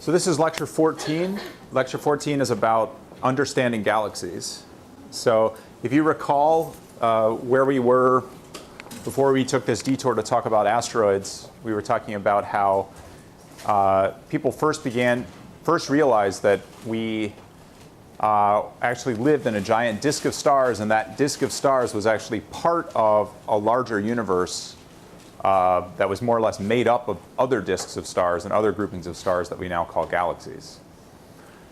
So this is lecture 14. Lecture 14 is about understanding galaxies. So if you recall where we were before we took this detour to talk about asteroids, we were talking about how people first realized that we actually lived in a giant disk of stars, and that disk of stars was actually part of a larger universe that was more or less made up of other disks of stars and other groupings of stars that we now call galaxies.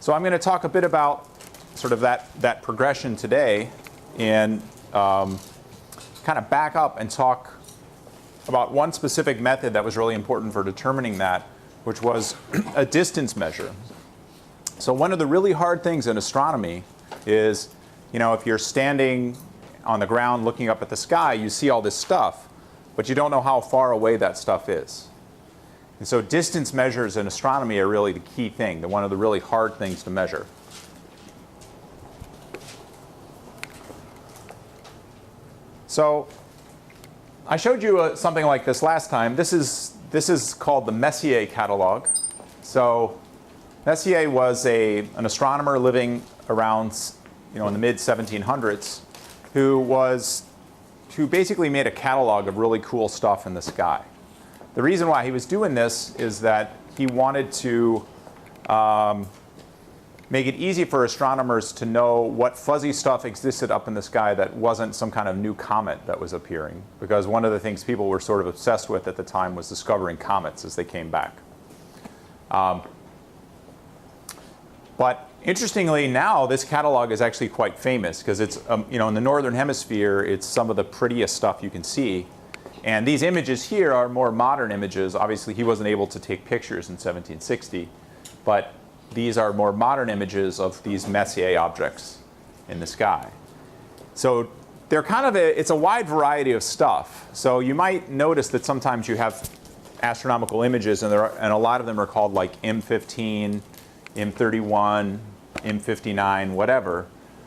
So I'm going to talk a bit about sort of that progression today and kind of back up and talk about one specific method that was really important for determining that, which was a distance measure. So one of the really hard things in astronomy is, if you're standing on the ground looking up at the sky, you see all this stuff, but you don't know how far away that stuff is. And so distance measures in astronomy are really the key thing, one of the really hard things to measure. So I showed you something like this last time. This is called the Messier catalog. So Messier was an astronomer living around in the mid-1700s who basically made a catalog of really cool stuff in the sky. The reason why he was doing this is that he wanted to make it easy for astronomers to know what fuzzy stuff existed up in the sky that wasn't some kind of new comet that was appearing. Because one of the things people were sort of obsessed with at the time was discovering comets as they came back. But interestingly, now this catalog is actually quite famous because it's, in the northern hemisphere, it's some of the prettiest stuff you can see. And these images here are more modern images. Obviously, he wasn't able to take pictures in 1760, but these are more modern images of these Messier objects in the sky. So they're kind of it's a wide variety of stuff. So you might notice that sometimes you have astronomical images, and a lot of them are called like M15, M31, M59, whatever.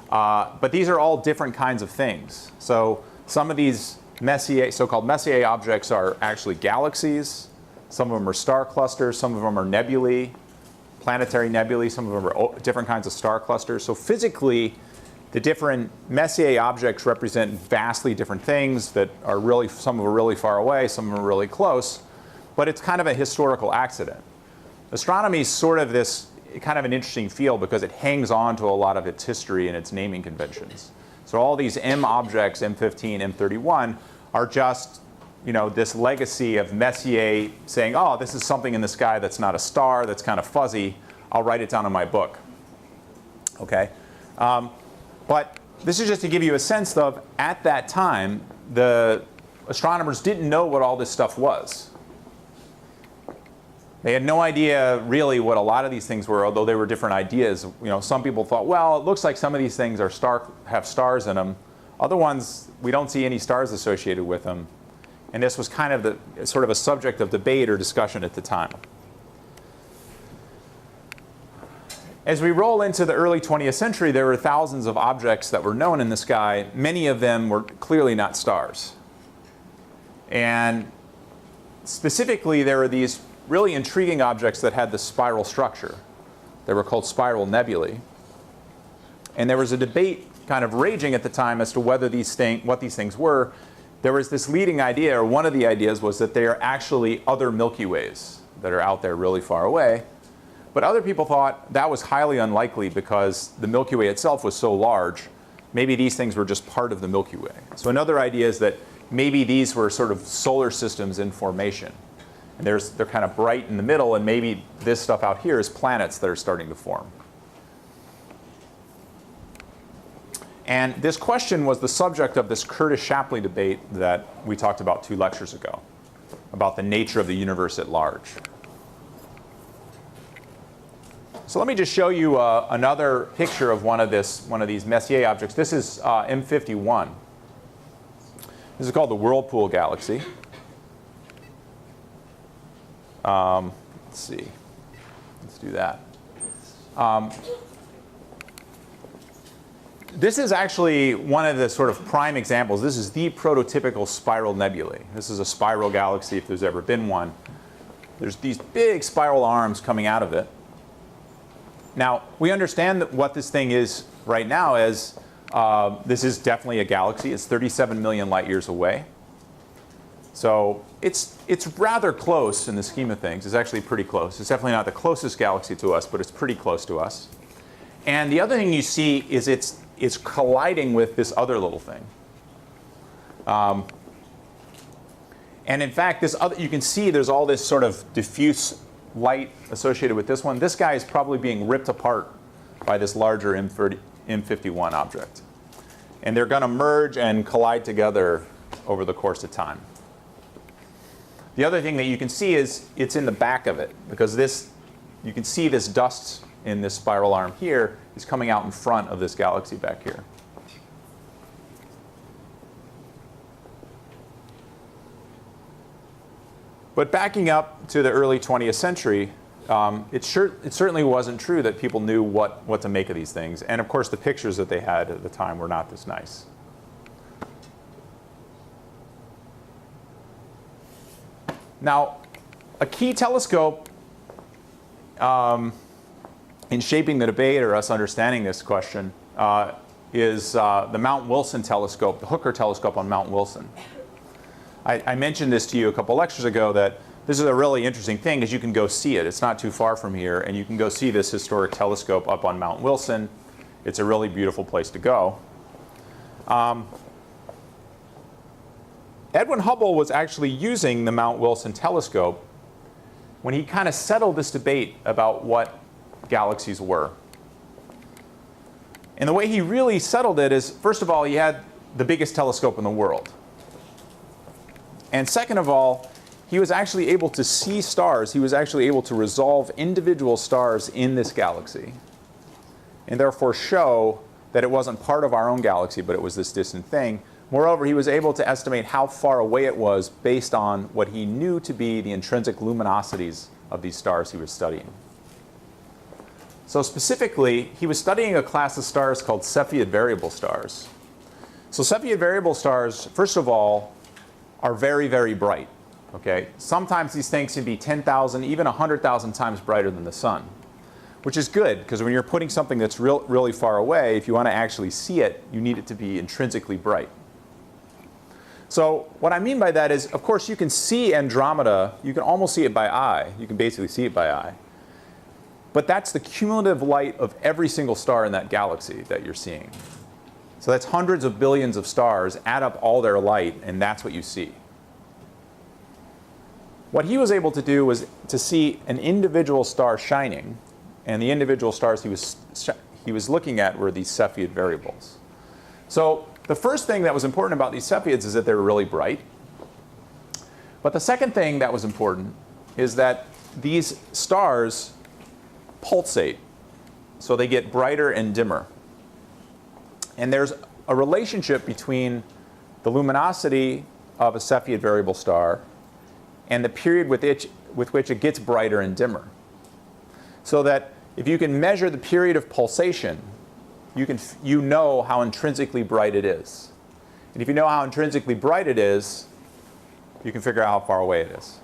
But these are all different kinds of things. So some of these so-called Messier objects are actually galaxies. Some of them are star clusters. Some of them are nebulae, planetary nebulae. Some of them are different kinds of star clusters. So physically, the different Messier objects represent vastly different things that are really, some of them are really far away, some of them are really close. But it's kind of a historical accident. Astronomy is sort of this kind of an interesting field because it hangs on to a lot of its history and its naming conventions. So all these M objects, M15, M31, are just this legacy of Messier saying, oh, this is something in the sky that's not a star, that's kind of fuzzy. I'll write it down in my book. Okay? But this is just to give you a sense of, at that time, the astronomers didn't know what all this stuff was. They had no idea really what a lot of these things were, although they were different ideas. Some people thought, well, it looks like some of these things are have stars in them. Other ones, we don't see any stars associated with them. And this was kind of sort of a subject of debate or discussion at the time. As we roll into the early 20th century, there were thousands of objects that were known in the sky. Many of them were clearly not stars. And specifically, there were these really intriguing objects that had the spiral structure. They were called spiral nebulae. And there was a debate kind of raging at the time as to whether what these things were. There was this leading idea, or one of the ideas was that they are actually other Milky Ways that are out there really far away. But other people thought that was highly unlikely because the Milky Way itself was so large. Maybe these things were just part of the Milky Way. So another idea is that maybe these were sort of solar systems in formation. And they're kind of bright in the middle, and maybe this stuff out here is planets that are starting to form. And this question was the subject of this Curtis-Shapley debate that we talked about 2 lectures ago, about the nature of the universe at large. So let me just show you another picture of one of these Messier objects. This is M51. This is called the Whirlpool Galaxy. Let's see. Let's do that. This is actually one of the sort of prime examples. This is the prototypical spiral nebulae. This is a spiral galaxy if there's ever been one. There's these big spiral arms coming out of it. Now, we understand that what this thing is right now as this is definitely a galaxy. It's 37 million light years away. So it's rather close in the scheme of things. It's actually pretty close. It's definitely not the closest galaxy to us, but it's pretty close to us. And the other thing you see is it's colliding with this other little thing. And in fact, you can see there's all this sort of diffuse light associated with this one. This guy is probably being ripped apart by this larger M51 object. And they're going to merge and collide together over the course of time. The other thing that you can see is it's in the back of it, because you can see this dust in this spiral arm here is coming out in front of this galaxy back here. But backing up to the early 20th century, it certainly wasn't true that people knew what to make of these things. And of course, the pictures that they had at the time were not this nice. Now, a key telescope in shaping the debate or us understanding this question is the Mount Wilson telescope, the Hooker telescope on Mount Wilson. I mentioned this to you a couple lectures ago, that this is a really interesting thing because you can go see it. It's not too far from here, and you can go see this historic telescope up on Mount Wilson. It's a really beautiful place to go. Edwin Hubble was actually using the Mount Wilson telescope when he kind of settled this debate about what galaxies were. And the way he really settled it is, first of all, he had the biggest telescope in the world. And second of all, he was actually able to see stars. He was actually able to resolve individual stars in this galaxy, and therefore show that it wasn't part of our own galaxy, but it was this distant thing. Moreover, he was able to estimate how far away it was based on what he knew to be the intrinsic luminosities of these stars he was studying. So specifically, he was studying a class of stars called Cepheid variable stars. So Cepheid variable stars, first of all, are very, very bright. Okay? Sometimes these things can be 10,000, even 100,000 times brighter than the sun, which is good, because when you're putting something that's really far away, if you want to actually see it, you need it to be intrinsically bright. So what I mean by that is, of course, you can see Andromeda. You can almost see it by eye. You can basically see it by eye. But that's the cumulative light of every single star in that galaxy that you're seeing. So that's hundreds of billions of stars, add up all their light, and that's what you see. What he was able to do was to see an individual star shining, and the individual stars he was looking at were these Cepheid variables. So the first thing that was important about these Cepheids is that they were really bright. But the second thing that was important is that these stars pulsate, so they get brighter and dimmer. And there's a relationship between the luminosity of a Cepheid variable star and the period with which it gets brighter and dimmer. So that if you can measure the period of pulsation, you know how intrinsically bright it is. And if you know how intrinsically bright it is, you can figure out how far away it is.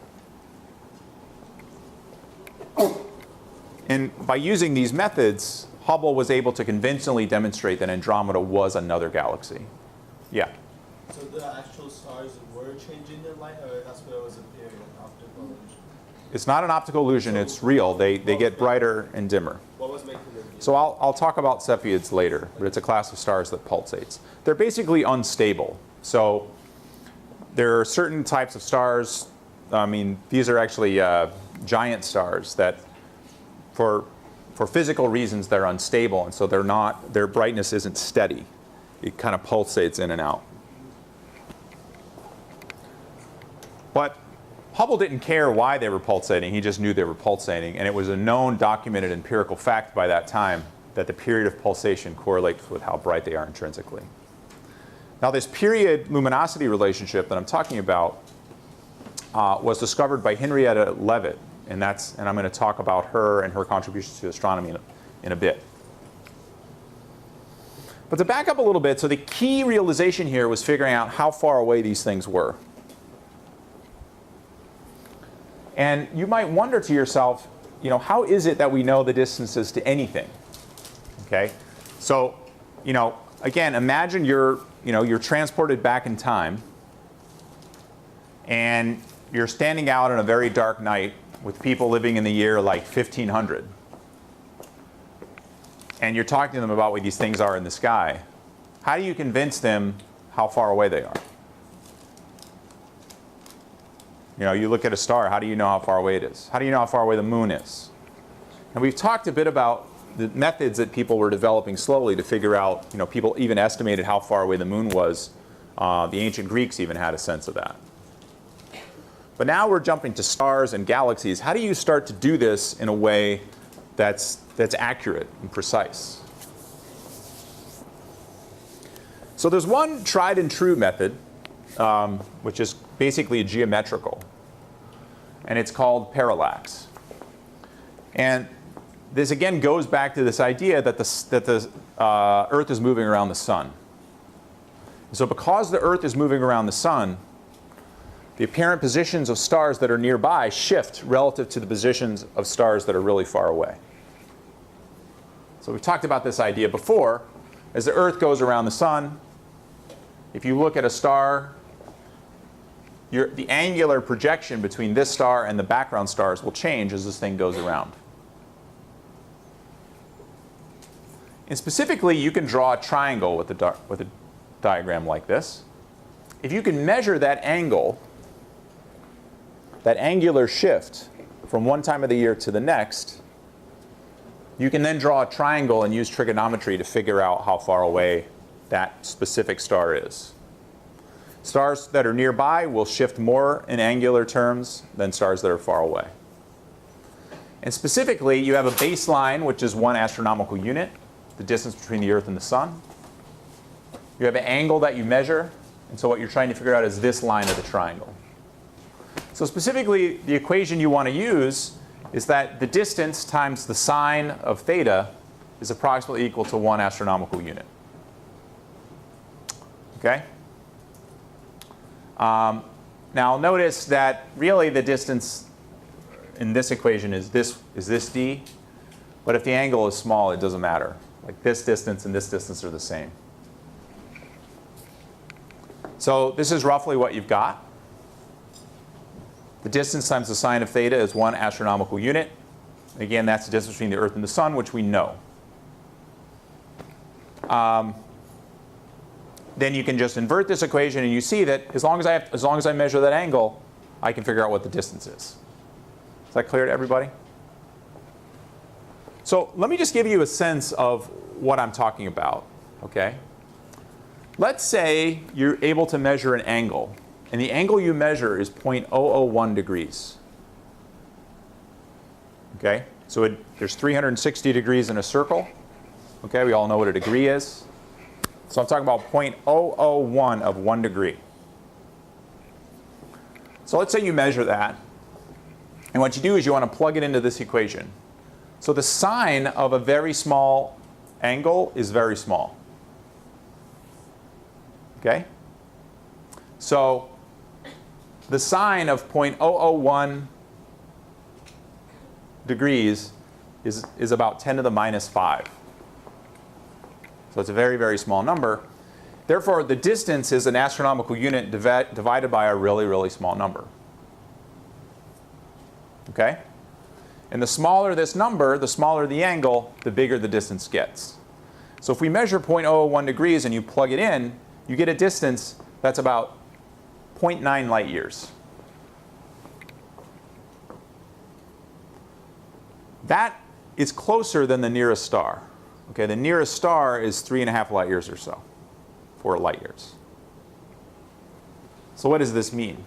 And by using these methods, Hubble was able to convincingly demonstrate that Andromeda was another galaxy. Yeah? So the actual stars were changing their light, or that's what it was appearing, an optical illusion? It's not an optical illusion, it's real. They get brighter and dimmer. What was making them? So I'll talk about Cepheids later, but it's a class of stars that pulsates. They're basically unstable. So there are certain types of stars, I mean, these are actually giant stars that for physical reasons they're unstable, and so their brightness isn't steady. It kind of pulsates in and out. But Hubble didn't care why they were pulsating, he just knew they were pulsating, and it was a known, documented empirical fact by that time that the period of pulsation correlates with how bright they are intrinsically. Now this period luminosity relationship that I'm talking about was discovered by Henrietta Leavitt, and I'm going to talk about her and her contributions to astronomy in a bit. But to back up a little bit, so the key realization here was figuring out how far away these things were. And you might wonder to yourself, how is it that we know the distances to anything? Okay, so again, imagine you're transported back in time, and you're standing out on a very dark night with people living in the year like 1500, and you're talking to them about what these things are in the sky. How do you convince them how far away they are? You look at a star, how do you know how far away it is? How do you know how far away the moon is? And we've talked a bit about the methods that people were developing slowly to figure out, people even estimated how far away the moon was. The ancient Greeks even had a sense of that. But now we're jumping to stars and galaxies. How do you start to do this in a way that's accurate and precise? So there's one tried and true method, which is basically geometrical, and it's called parallax. And this again goes back to this idea that the Earth is moving around the sun. So because the Earth is moving around the sun, the apparent positions of stars that are nearby shift relative to the positions of stars that are really far away. So we've talked about this idea before. As the Earth goes around the sun, if you look at a star, the angular projection between this star and the background stars will change as this thing goes around. And specifically, you can draw a triangle with a diagram like this. If you can measure that angle, that angular shift from one time of the year to the next, you can then draw a triangle and use trigonometry to figure out how far away that specific star is. Stars that are nearby will shift more in angular terms than stars that are far away. And specifically, you have a baseline, which is 1 astronomical unit, the distance between the Earth and the sun. You have an angle that you measure, and so what you're trying to figure out is this line of the triangle. So specifically, the equation you want to use is that the distance times the sine of theta is approximately equal to 1 astronomical unit. Okay? Now notice that really the distance in this equation is this d, but if the angle is small, it doesn't matter. Like this distance and this distance are the same. So this is roughly what you've got. The distance times the sine of theta is 1 astronomical unit. Again, that's the distance between the Earth and the sun, which we know. Then you can just invert this equation, and you see that as long as I measure that angle, I can figure out what the distance is. Is that clear to everybody? So let me just give you a sense of what I'm talking about. Okay? Let's say you're able to measure an angle, and the angle you measure is 0.001 degrees. Okay? So there's 360 degrees in a circle. Okay, we all know what a degree is. So I'm talking about 0.001 of 1 degree. So let's say you measure that. And what you do is you want to plug it into this equation. So the sine of a very small angle is very small. Okay? So the sine of 0.001 degrees is about 10 to the minus 5. So it's a very, very small number. Therefore, the distance is an astronomical unit divided by a really, really small number. Okay? And the smaller this number, the smaller the angle, the bigger the distance gets. So if we measure 0.001 degrees and you plug it in, you get a distance that's about 0.9 light years. That is closer than the nearest star. Okay, the nearest star is 3.5 light years or so, 4 light years. So what does this mean?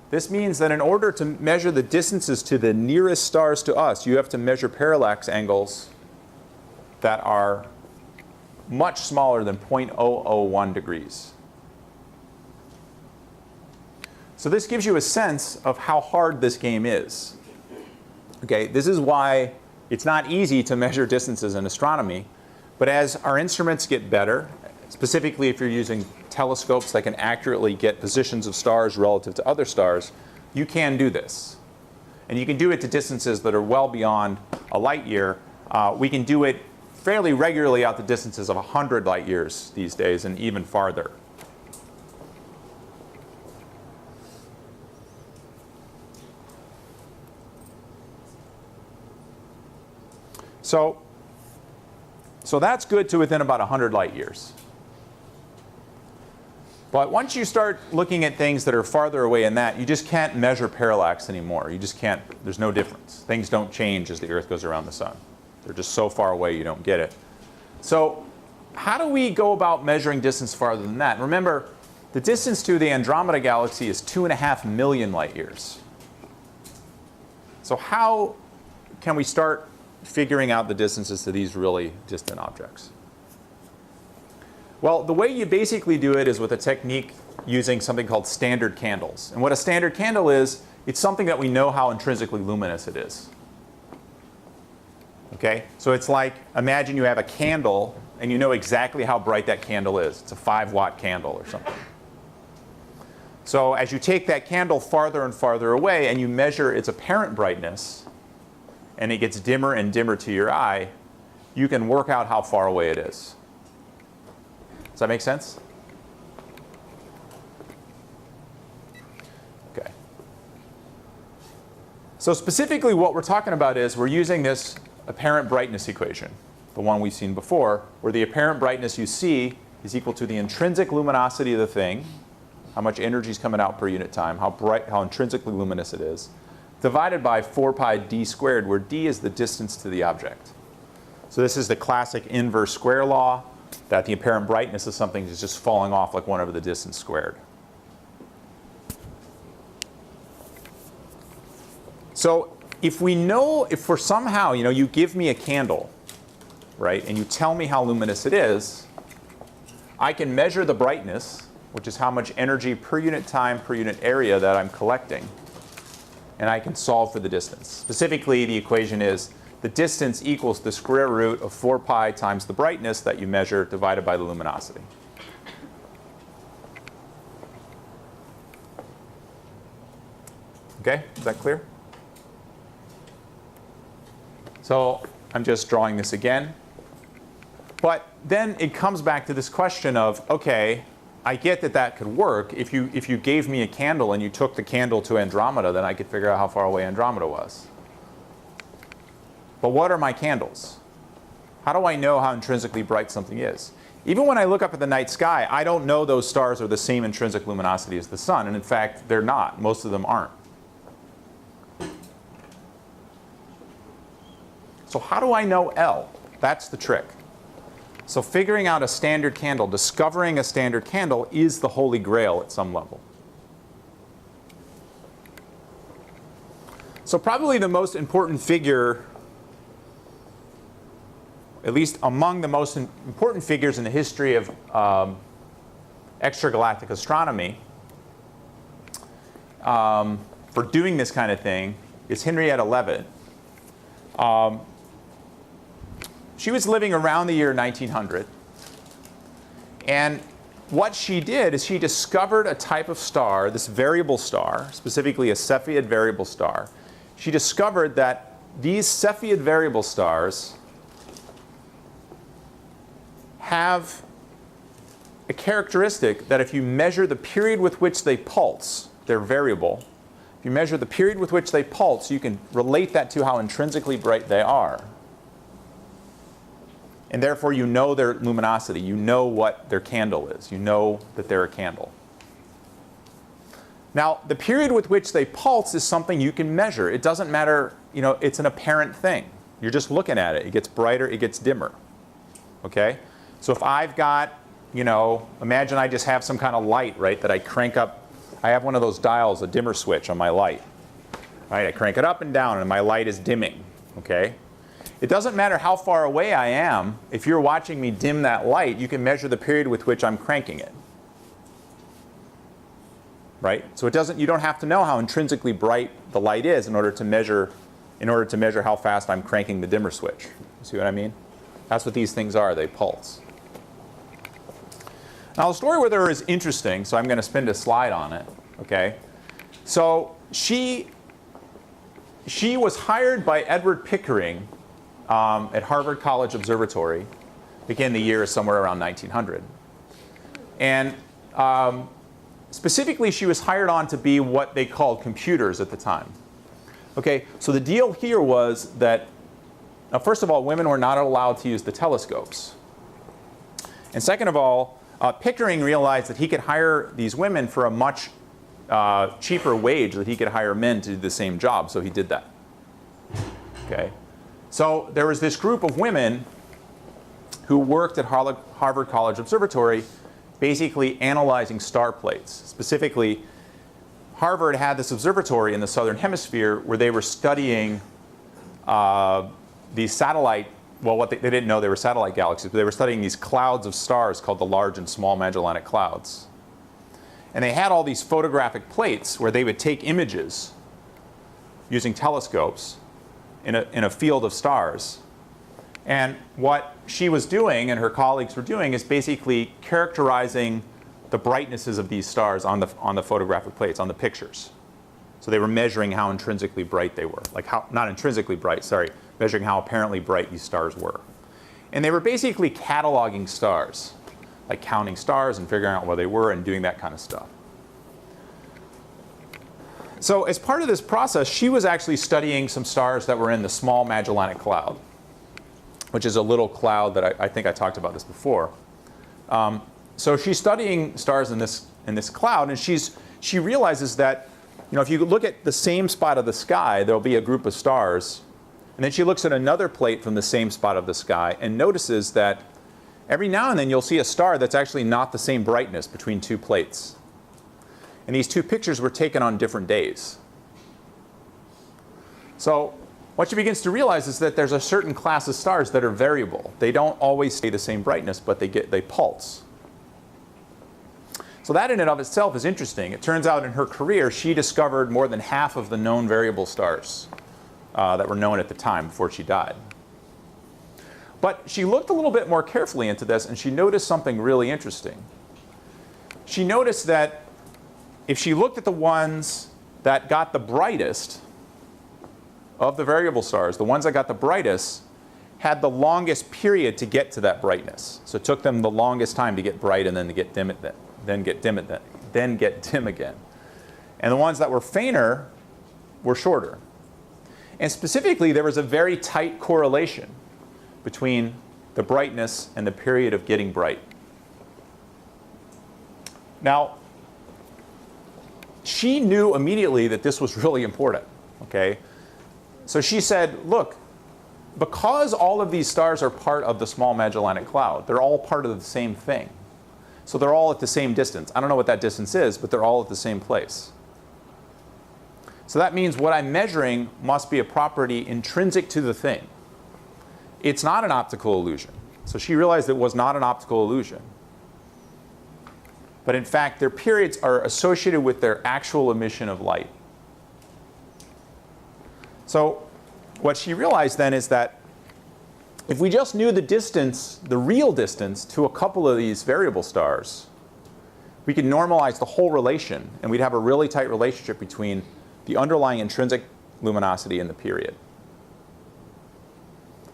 This means that in order to measure the distances to the nearest stars to us, you have to measure parallax angles that are much smaller than 0.001 degrees. So this gives you a sense of how hard this game is. Okay, this is why it's not easy to measure distances in astronomy, but as our instruments get better, specifically if you're using telescopes that can accurately get positions of stars relative to other stars, you can do this. And you can do it to distances that are well beyond a light year. We can do it fairly regularly out to distances of 100 light years these days and even farther. So that's good to within about 100 light years. But once you start looking at things that are farther away than that, you just can't measure parallax anymore. You just can't, there's no difference. Things don't change as the Earth goes around the sun. They're just so far away you don't get it. So how do we go about measuring distance farther than that? Remember, the distance to the Andromeda galaxy is 2.5 million light years. So how can we start figuring out the distances to these really distant objects? Well, the way you basically do it is with a technique using something called standard candles. And what a standard candle is, it's something that we know how intrinsically luminous it is. Okay? So it's like, imagine you have a candle and you know exactly how bright that candle is. It's a 5-watt candle or something. So as you take that candle farther and farther away and you measure its apparent brightness, and it gets dimmer and dimmer to your eye, you can work out how far away it is. Does that make sense? Okay. So specifically what we're talking about is we're using this apparent brightness equation, the one we've seen before, where the apparent brightness you see is equal to the intrinsic luminosity of the thing, how much energy is coming out per unit time, how intrinsically luminous it is, divided by 4 pi d squared, where d is the distance to the object. So this is the classic inverse square law, that the apparent brightness of something is just falling off like 1 over the distance squared. So if for somehow, you give me a candle, right, and you tell me how luminous it is, I can measure the brightness, which is how much energy per unit time per unit area that I'm collecting, and I can solve for the distance. Specifically, the equation is the distance equals the square root of 4 pi times the brightness that you measure divided by the luminosity. Okay, is that clear? So I'm just drawing this again. But then it comes back to this question of, okay, I get that that could work. If you gave me a candle and you took the candle to Andromeda, then I could figure out how far away Andromeda was. But what are my candles? How do I know how intrinsically bright something is? Even when I look up at the night sky, I don't know those stars are the same intrinsic luminosity as the sun. And in fact, they're not. Most of them aren't. So how do I know L? That's the trick. So figuring out a standard candle, discovering a standard candle, is the holy grail at some level. So probably the most important figure, at least among the most important figures in the history of extragalactic astronomy, for doing this kind of thing, is Henrietta Leavitt. She was living around the year 1900. And what she did is she discovered a type of star, this variable star, specifically a Cepheid variable star. She discovered that these Cepheid variable stars have a characteristic that if you measure the period with which they pulse, they're variable. If you measure the period with which they pulse, you can relate that to how intrinsically bright they are. And therefore, you know their luminosity. You know what their candle is. You know that they're a candle. Now, the period with which they pulse is something you can measure. It doesn't matter, it's an apparent thing. You're just looking at it. It gets brighter, it gets dimmer. Okay? So if I've got, imagine I just have some kind of light, right, that I crank up. I have one of those dials, a dimmer switch on my light. Right? I crank it up and down, and my light is dimming. Okay? It doesn't matter how far away I am. If you're watching me dim that light, you can measure the period with which I'm cranking it. Right? So you don't have to know how intrinsically bright the light is in order to measure how fast I'm cranking the dimmer switch. You see what I mean? That's what these things are. They pulse. Now the story with her is interesting, so I'm going to spend a slide on it. Okay? So she she was hired by Edward Pickering at Harvard College Observatory. Again, the year is somewhere around 1900. And specifically, she was hired on to be what they called computers at the time. Okay, so the deal here was that, now first of all, women were not allowed to use the telescopes. And second of all, Pickering realized that he could hire these women for a much cheaper wage that he could hire men to do the same job, so he did that. Okay, so there was this group of women who worked at Harvard College Observatory, basically analyzing star plates. Specifically, Harvard had this observatory in the southern hemisphere where they were studying these satellite, well, they didn't know they were satellite galaxies, but they were studying these clouds of stars called the Large and Small Magellanic Clouds. And they had all these photographic plates where they would take images using telescopes in a field of stars. And what she was doing and her colleagues were doing is basically characterizing the brightnesses of these stars on the photographic plates, on the pictures. So they were measuring how intrinsically bright they were. Like how, not intrinsically bright, sorry, measuring how apparently bright these stars were. And they were basically cataloging stars, like counting stars and figuring out where they were and doing that kind of stuff. So as part of this process, she was actually studying some stars that were in the Small Magellanic Cloud, which is a little cloud that I think I talked about this before. So she's studying stars in this cloud, and she realizes that, you know, if you look at the same spot of the sky, there'll be a group of stars. And then she looks at another plate from the same spot of the sky and notices that every now and then you'll see a star that's actually not the same brightness between two plates. And these two pictures were taken on different days. So what she begins to realize is that there's a certain class of stars that are variable. They don't always stay the same brightness, but they pulse. So that in and of itself is interesting. It turns out in her career, she discovered more than half of the known variable stars that were known at the time before she died. But she looked a little bit more carefully into this, and she noticed something really interesting. She noticed that if she looked at the ones that got the brightest of the variable stars, the ones that got the brightest had the longest period to get to that brightness. So it took them the longest time to get bright and then to get dim, then get dim again. And the ones that were fainter were shorter. And specifically, there was a very tight correlation between the brightness and the period of getting bright. Now, she knew immediately that this was really important, okay? So she said, look, because all of these stars are part of the Small Magellanic Cloud, they're all part of the same thing. So they're all at the same distance. I don't know what that distance is, but they're all at the same place. So that means what I'm measuring must be a property intrinsic to the thing. It's not an optical illusion. So she realized it was not an optical illusion. But in fact, their periods are associated with their actual emission of light. So what she realized then is that if we just knew the distance, the real distance, to a couple of these variable stars, we could normalize the whole relation, and we'd have a really tight relationship between the underlying intrinsic luminosity and the period.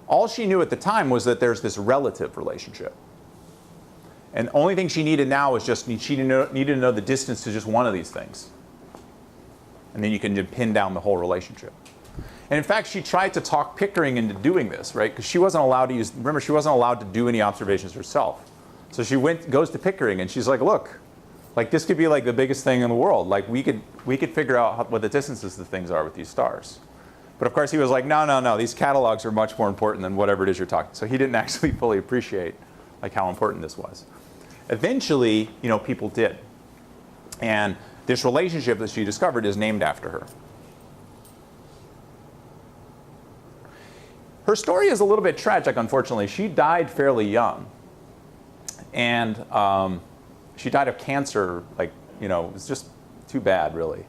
All she knew at the time was that there's this relative relationship. And the only thing she needed now was just she needed to know the distance to just one of these things. And then you can pin down the whole relationship. And in fact, she tried to talk Pickering into doing this, right? Because she wasn't allowed to remember, she wasn't allowed to do any observations herself. So she goes to Pickering and she's like, look, like this could be like the biggest thing in the world. Like we could figure out what the distances of things are with these stars. But of course he was like, no, these catalogs are much more important than whatever it is you're talking. So he didn't actually fully appreciate like how important this was. Eventually, you know, people did. And this relationship that she discovered is named after her. Her story is a little bit tragic, unfortunately. She died fairly young. And she died of cancer, like, you know, it was just too bad, really.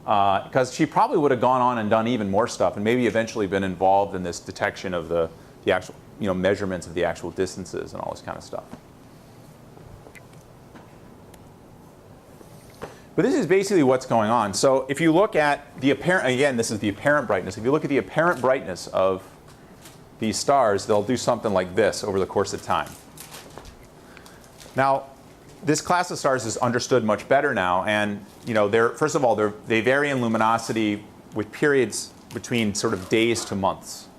Because she probably would have gone on and done even more stuff and maybe eventually been involved in this detection of the actual, you know, measurements of the actual distances and all this kind of stuff. But this is basically what's going on. So if you look at the apparent, again, this is the apparent brightness. If you look at the apparent brightness of these stars, they'll do something like this over the course of time. Now, this class of stars is understood much better now, and first of all, they vary in luminosity with periods between sort of days to months.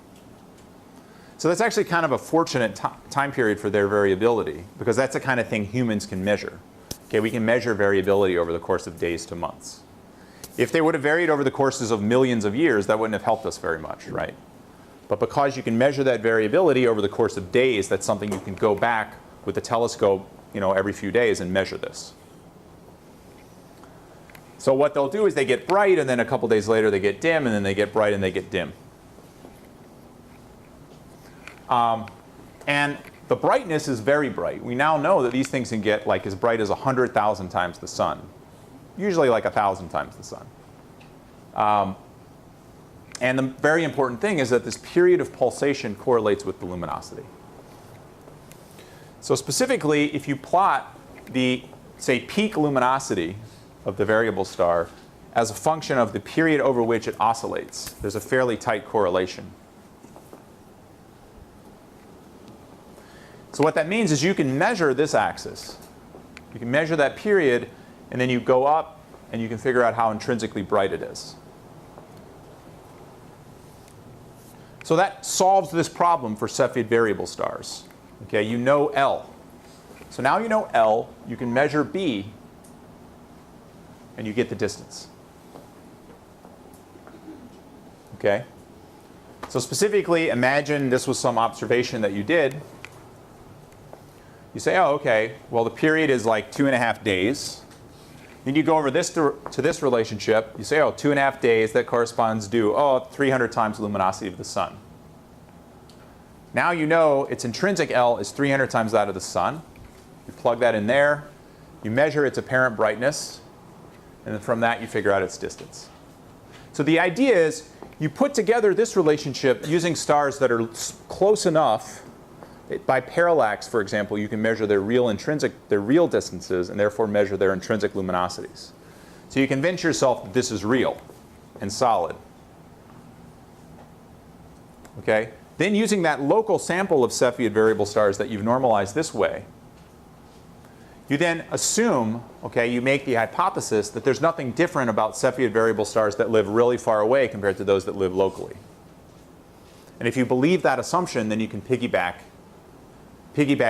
So that's actually kind of a fortunate time period for their variability, because that's the kind of thing humans can measure. Okay, we can measure variability over the course of days to months. If they would have varied over the courses of millions of years, that wouldn't have helped us very much, right? But because you can measure that variability over the course of days, that's something you can go back with the telescope, every few days and measure this. So what they'll do is they get bright, and then a couple days later they get dim, and then they get bright and they get dim. And the brightness is very bright. We now know that these things can get like as bright as 100,000 times the sun, usually like 1,000 times the sun. And the very important thing is that this period of pulsation correlates with the luminosity. So specifically, if you plot the, say, peak luminosity of the variable star as a function of the period over which it oscillates, there's a fairly tight correlation. So what that means is you can measure this axis. You can measure that period, and then you go up, and you can figure out how intrinsically bright it is. So that solves this problem for Cepheid variable stars. Okay, you know L. So now you know L, you can measure B, and you get the distance. Okay? So specifically, imagine this was some observation that you did. You say, oh, okay, well, the period is like 2.5 days. Then you go over this to this relationship. You say, oh, 2.5 days, that corresponds to, 300 times the luminosity of the sun. Now you know its intrinsic L is 300 times that of the sun. You plug that in there. You measure its apparent brightness. And then from that, you figure out its distance. So the idea is you put together this relationship using stars that are close enough. By parallax, for example, you can measure their real distances and therefore measure their intrinsic luminosities. So you convince yourself that this is real and solid. Okay? Then using that local sample of Cepheid variable stars that you've normalized this way, you then assume, okay, you make the hypothesis that there's nothing different about Cepheid variable stars that live really far away compared to those that live locally. And if you believe that assumption, then you can piggyback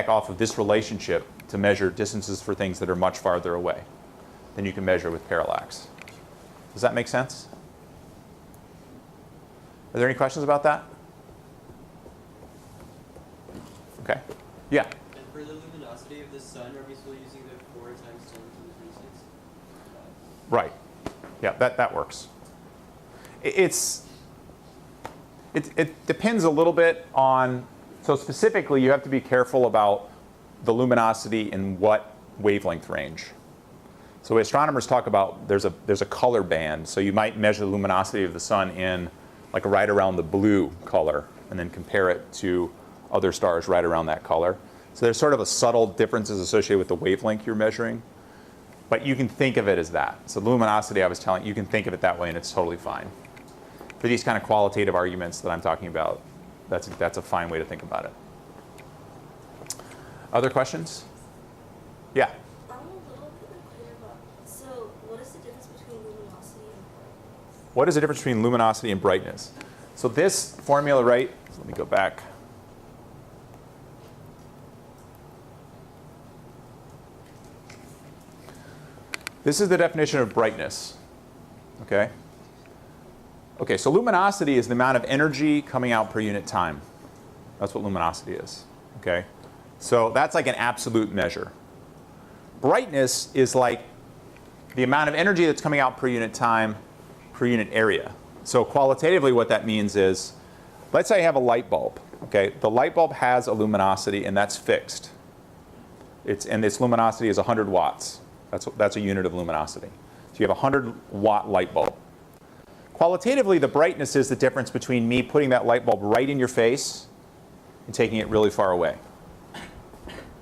off of this relationship to measure distances for things that are much farther away than you can measure with parallax. Does that make sense? Are there any questions about that? Okay. Yeah? And for the luminosity of the sun, are we still using the 4 times 10 to the 36? Right. Yeah, that works. It depends a little bit on. So specifically, you have to be careful about the luminosity in what wavelength range. So astronomers talk about there's a color band. So you might measure the luminosity of the sun in like right around the blue color and then compare it to other stars right around that color. So there's sort of a subtle differences associated with the wavelength you're measuring. But you can think of it as that. So luminosity, I was telling you can think of it that way and it's totally fine. For these kind of qualitative arguments that I'm talking about, that's a fine way to think about it. Other questions? Yeah? I'm a little bit unclear about, so what is the difference between luminosity and brightness? What is the difference between luminosity and brightness? So this formula, right, so let me go back. This is the definition of brightness, okay? Okay, so luminosity is the amount of energy coming out per unit time. That's what luminosity is, okay? So that's like an absolute measure. Brightness is like the amount of energy that's coming out per unit time, per unit area. So qualitatively what that means is, let's say I have a light bulb, okay? The light bulb has a luminosity and that's fixed. And its luminosity is 100 watts. That's a unit of luminosity. So you have a 100-watt light bulb. Qualitatively, the brightness is the difference between me putting that light bulb right in your face and taking it really far away.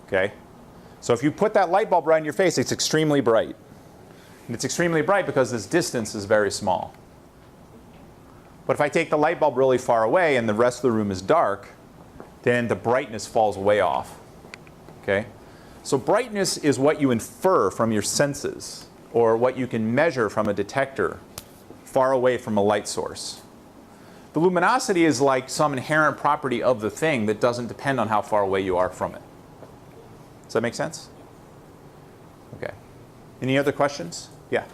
Okay? So if you put that light bulb right in your face, it's extremely bright. And it's extremely bright because this distance is very small. But if I take the light bulb really far away and the rest of the room is dark, then the brightness falls way off. Okay? So brightness is what you infer from your senses, or what you can measure from a detector far away from a light source. The luminosity is like some inherent property of the thing that doesn't depend on how far away you are from it. Does that make sense? Okay. Any other questions? Yeah.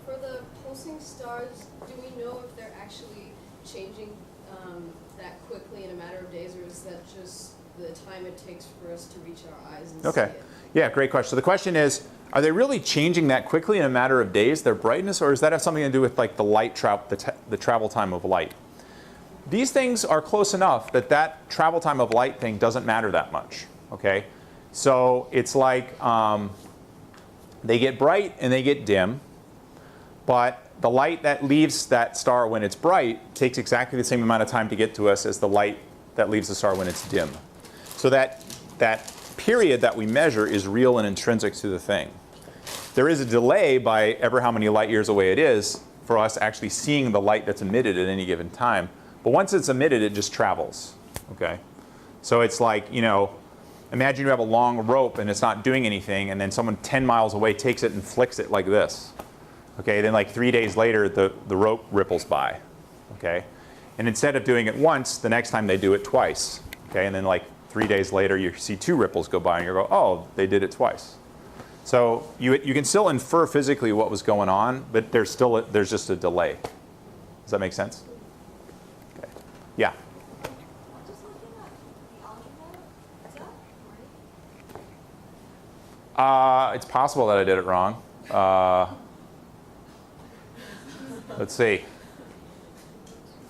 For the pulsing stars, do we know if they're actually changing that quickly in a matter of days, or is that just the time it takes for us to reach our eyes and see it? Yeah, great question. So the question is, are they really changing that quickly in a matter of days, their brightness, or does that have something to do with like the light the travel time of light? These things are close enough that that travel time of light thing doesn't matter that much. Okay, so it's like they get bright and they get dim, but the light that leaves that star when it's bright takes exactly the same amount of time to get to us as the light that leaves the star when it's dim. So that period that we measure is real and intrinsic to the thing. There is a delay by ever how many light years away it is for us actually seeing the light that's emitted at any given time. But once it's emitted, it just travels. Okay? So it's like, you know, imagine you have a long rope and it's not doing anything, and then someone 10 miles away takes it and flicks it like this. Okay, then like 3 days later, the rope ripples by. Okay? And instead of doing it once, the next time they do it twice. Okay, and then like 3 days later, you see 2 ripples go by and you go, oh, they did it twice. So you can still infer physically what was going on, but there's just a delay. Does that make sense? Okay. Yeah. Just looking at the algebra, is that right? It's possible that I did it wrong. Let's see.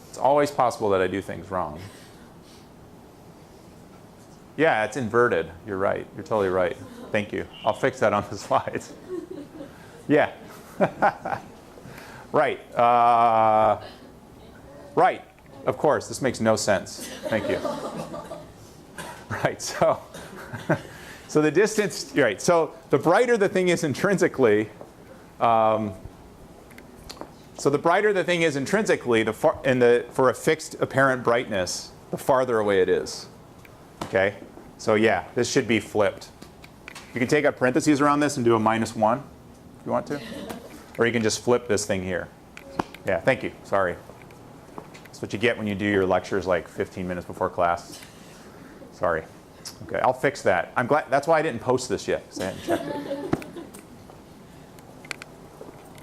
It's always possible that I do things wrong. Yeah, it's inverted. You're right. You're totally right. Thank you. I'll fix that on the slides. Yeah. Right. Right. Of course. This makes no sense. Thank you. Right. So, so the distance. Right. So the brighter the thing is intrinsically. So the brighter the thing is intrinsically, for a fixed apparent brightness, the farther away it is. Okay? So yeah, this should be flipped. You can take out parentheses around this and do a -1 if you want to. Or you can just flip this thing here. Yeah, thank you. Sorry. That's what you get when you do your lectures like 15 minutes before class. Sorry. Okay, I'll fix that. I'm glad. That's why I didn't post this yet, because I hadn't checked it.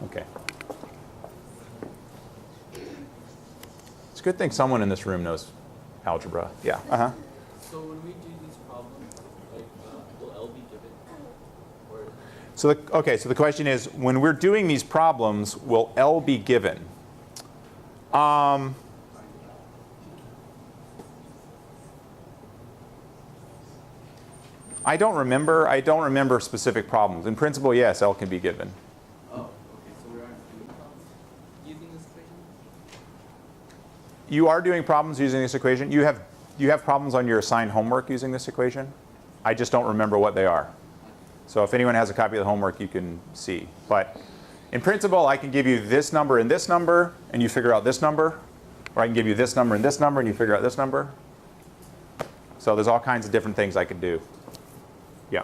Okay. It's a good thing someone in this room knows algebra. Yeah. Uh-huh. So when we do these problems, like, will L be given? Or So the question is, when we're doing these problems, will L be given? I don't remember specific problems. In principle, yes, L can be given. oh, okay, so we aren't doing problems using this equation? You are doing problems using this equation. You have problems on your assigned homework using this equation. I just don't remember what they are. So if anyone has a copy of the homework, you can see. But in principle, I can give you this number and this number, and you figure out this number. Or I can give you this number and this number, and you figure out this number. So there's all kinds of different things I could do. Yeah.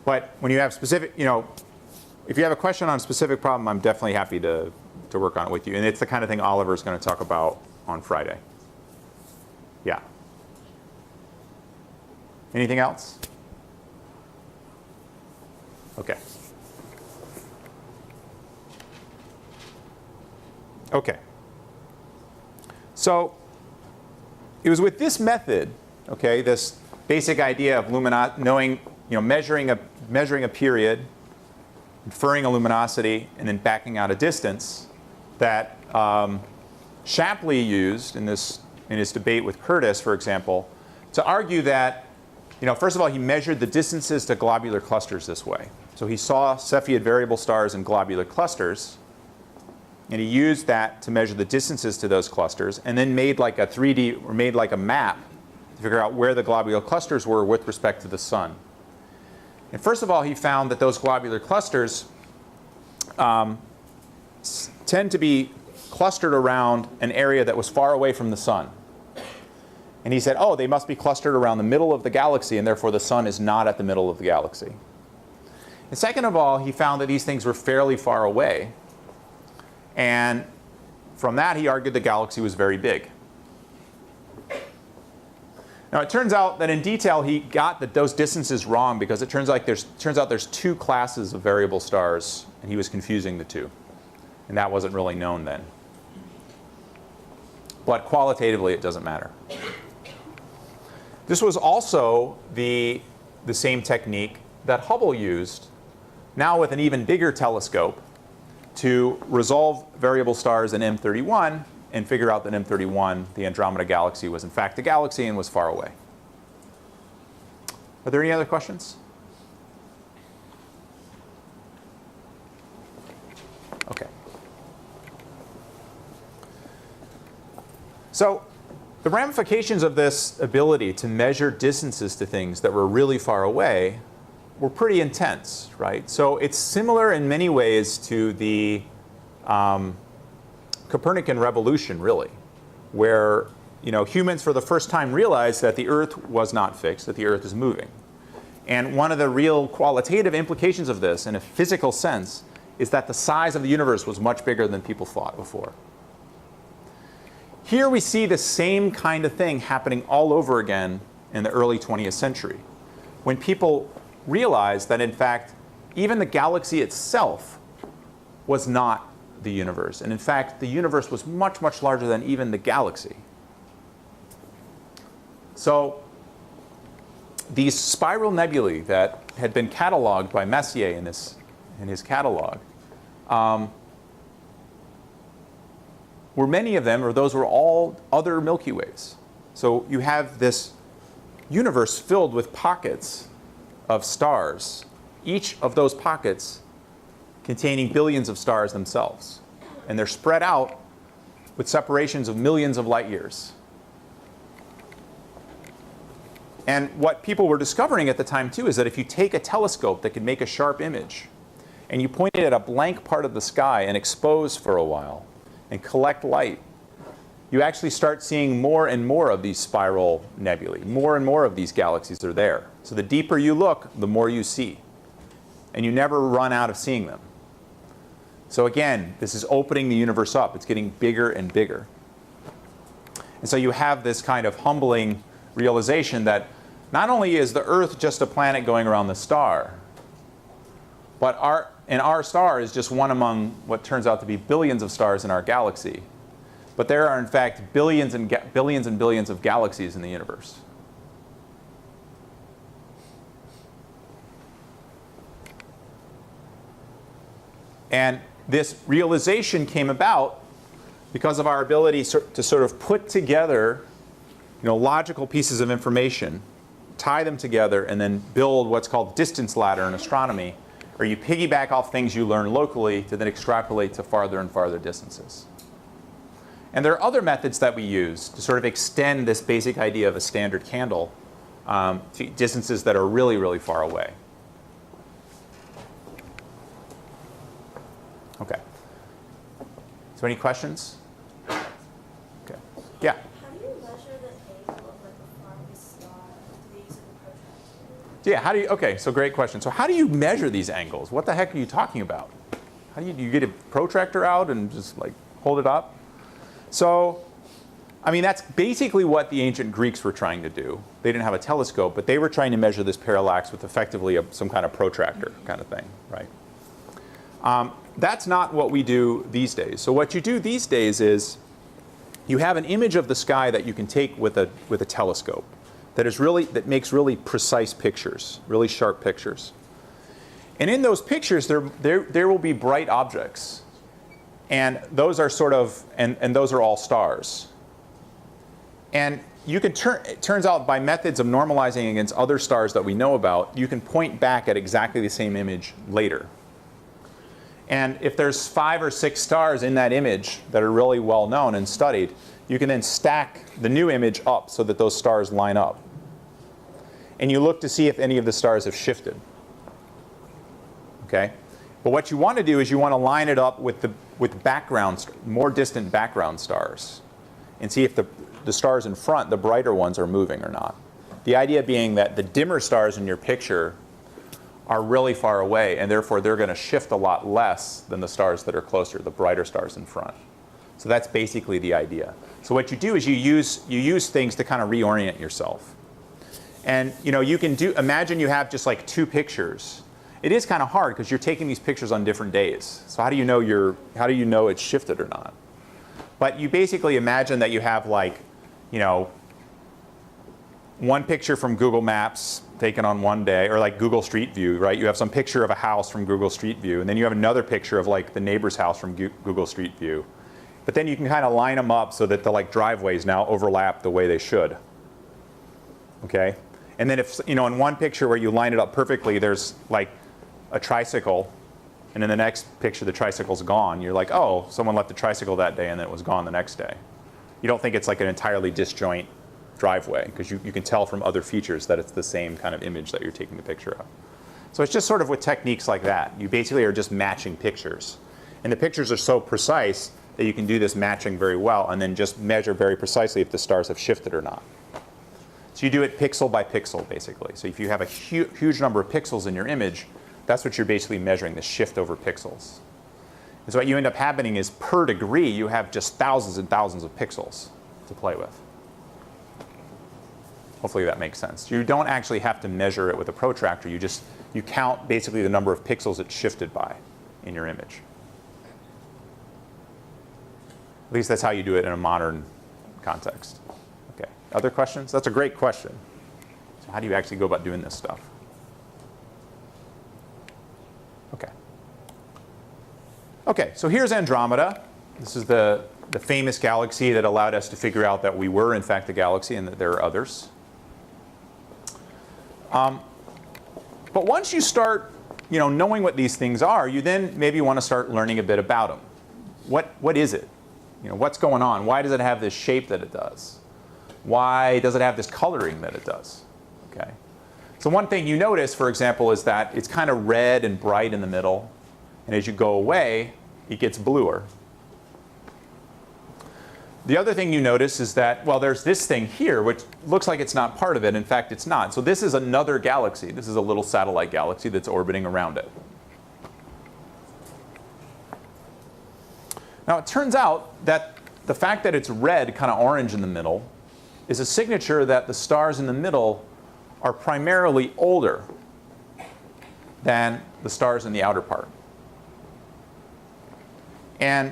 But when you have specific, if you have a question on a specific problem, I'm definitely happy to work on it with you. And it's the kind of thing Oliver's going to talk about on Friday. Yeah. Anything else? Okay. Okay. So it was with this method, okay, this basic idea of measuring a period, inferring a luminosity, and then backing out a distance, that Shapley used in his debate with Curtis, for example, to argue that, first of all, he measured the distances to globular clusters this way. So he saw Cepheid variable stars in globular clusters, and he used that to measure the distances to those clusters, and then made like a 3D, or made like a map to figure out where the globular clusters were with respect to the sun. And first of all, he found that those globular clusters tend to be clustered around an area that was far away from the sun. And he said, oh, they must be clustered around the middle of the galaxy, and therefore the sun is not at the middle of the galaxy. And second of all, he found that these things were fairly far away. And from that, he argued the galaxy was very big. Now, it turns out that in detail, he got those distances wrong because it turns out there's two classes of variable stars, and he was confusing the two. And that wasn't really known then. But qualitatively, it doesn't matter. This was also the same technique that Hubble used, now with an even bigger telescope, to resolve variable stars in M31 and figure out that M31, the Andromeda Galaxy, was in fact a galaxy and was far away. Are there any other questions? Okay. So the ramifications of this ability to measure distances to things that were really far away were pretty intense, right? So it's similar in many ways to the Copernican revolution, really, where humans for the first time realized that the Earth was not fixed, that the Earth is moving. And one of the real qualitative implications of this, in a physical sense, is that the size of the universe was much bigger than people thought before. Here we see the same kind of thing happening all over again in the early 20th century, when people realized that, in fact, even the galaxy itself was not the universe. And in fact, the universe was much, much larger than even the galaxy. So these spiral nebulae that had been cataloged by Messier in his catalog, were many of them, or those were all other Milky Ways. So you have this universe filled with pockets of stars, each of those pockets containing billions of stars themselves. And they're spread out with separations of millions of light years. And what people were discovering at the time, too, is that if you take a telescope that can make a sharp image, and you point it at a blank part of the sky and expose for a while, and collect light, you actually start seeing more and more of these spiral nebulae. More and more of these galaxies are there. So the deeper you look, the more you see. And you never run out of seeing them. So again, this is opening the universe up. It's getting bigger and bigger. And so you have this kind of humbling realization that not only is the Earth just a planet going around the star, but our star is just one among what turns out to be billions of stars in our galaxy. But there are, in fact, billions and billions of galaxies in the universe. And this realization came about because of our ability to sort of put together logical pieces of information, tie them together, and then build what's called distance ladder in astronomy, where you piggyback off things you learn locally to then extrapolate to farther and farther distances. And there are other methods that we use to sort of extend this basic idea of a standard candle to distances that are really, really far away. Okay. So any questions? Okay. Yeah? How do you measure the angle of the farthest star? Do they use a protractor? Yeah, okay, so great question. So how do you measure these angles? What the heck are you talking about? How do you get a protractor out and just hold it up? So, that's basically what the ancient Greeks were trying to do. They didn't have a telescope, but they were trying to measure this parallax with effectively some kind of protractor kind of thing, right? That's not what we do these days. So what you do these days is you have an image of the sky that you can take with a telescope that makes really precise pictures, really sharp pictures. And in those pictures, there will be bright objects. And those are and those are all stars. And you can it turns out by methods of normalizing against other stars that we know about, you can point back at exactly the same image later. And if there's 5 or 6 stars in that image that are really well known and studied, you can then stack the new image up so that those stars line up. And you look to see if any of the stars have shifted. Okay? But what you want to do is you want to line it up with more distant background stars and see if the stars in front, the brighter ones, are moving or not. The idea being that the dimmer stars in your picture are really far away, and therefore they're going to shift a lot less than the stars that are closer, the brighter stars in front. So that's basically the idea. So what you do is you use things to kind of reorient yourself. And you can imagine you have just like two pictures. It is kind of hard because you're taking these pictures on different days. So how do you know it's shifted or not? But you basically imagine that you have like, one picture from Google Maps taken on one day, or like Google Street View, right? You have some picture of a house from Google Street View, and then you have another picture of like the neighbor's house from Google Street View. But then you can kind of line them up so that the like driveways now overlap the way they should. Okay? And then if, in one picture where you line it up perfectly, there's like a tricycle, and in the next picture the tricycle's gone. You're like, oh, someone left the tricycle that day and then it was gone the next day. You don't think it's like an entirely disjoint driveway because you can tell from other features that it's the same kind of image that you're taking the picture of. So it's just sort of with techniques like that. You basically are just matching pictures. And the pictures are so precise that you can do this matching very well and then just measure very precisely if the stars have shifted or not. So you do it pixel by pixel, basically. So if you have a huge number of pixels in your image, that's what you're basically measuring, the shift over pixels. And so what you end up happening is per degree, you have just thousands and thousands of pixels to play with. Hopefully that makes sense. You don't actually have to measure it with a protractor. You count basically the number of pixels it's shifted by in your image. At least that's how you do it in a modern context. Okay. Other questions? That's a great question. So how do you actually go about doing this stuff? Okay. Okay, so here's Andromeda. This is the famous galaxy that allowed us to figure out that we were in fact a galaxy and that there are others. But once you start knowing what these things are, you then maybe want to start learning a bit about them. What is it? What's going on? Why does it have this shape that it does? Why does it have this coloring that it does? Okay. So one thing you notice, for example, is that it's kind of red and bright in the middle. And as you go away, it gets bluer. The other thing you notice is that, well, there's this thing here, which looks like it's not part of it. In fact, it's not. So this is another galaxy. This is a little satellite galaxy that's orbiting around it. Now, it turns out that the fact that it's red, kind of orange in the middle, is a signature that the stars in the middle are primarily older than the stars in the outer part. And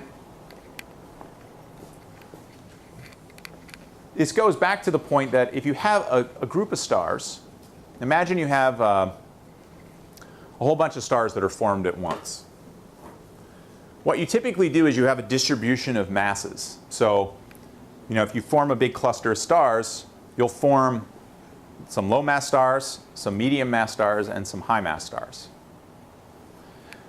this goes back to the point that if you have a group of stars, imagine you have a whole bunch of stars that are formed at once. What you typically do is you have a distribution of masses. So, if you form a big cluster of stars, you'll form some low mass stars, some medium mass stars, and some high mass stars.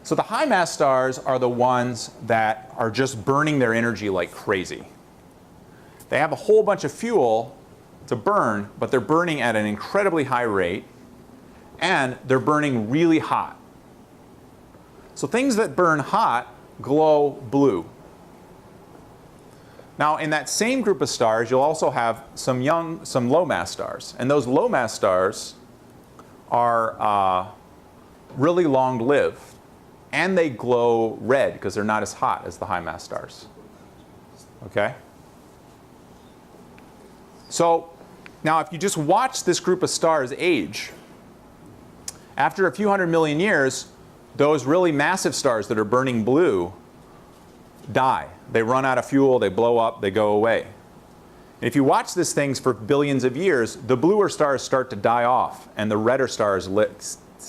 So the high mass stars are the ones that are just burning their energy like crazy. They have a whole bunch of fuel to burn, but they're burning at an incredibly high rate, and they're burning really hot. So things that burn hot glow blue. Now, in that same group of stars, you'll also have some low mass stars. And those low mass stars are really long-lived. And they glow red because they're not as hot as the high mass stars. Okay? So, now if you just watch this group of stars age, after a few hundred million years, those really massive stars that are burning blue die. They run out of fuel, they blow up, they go away. And if you watch these things for billions of years, the bluer stars start to die off, and the redder stars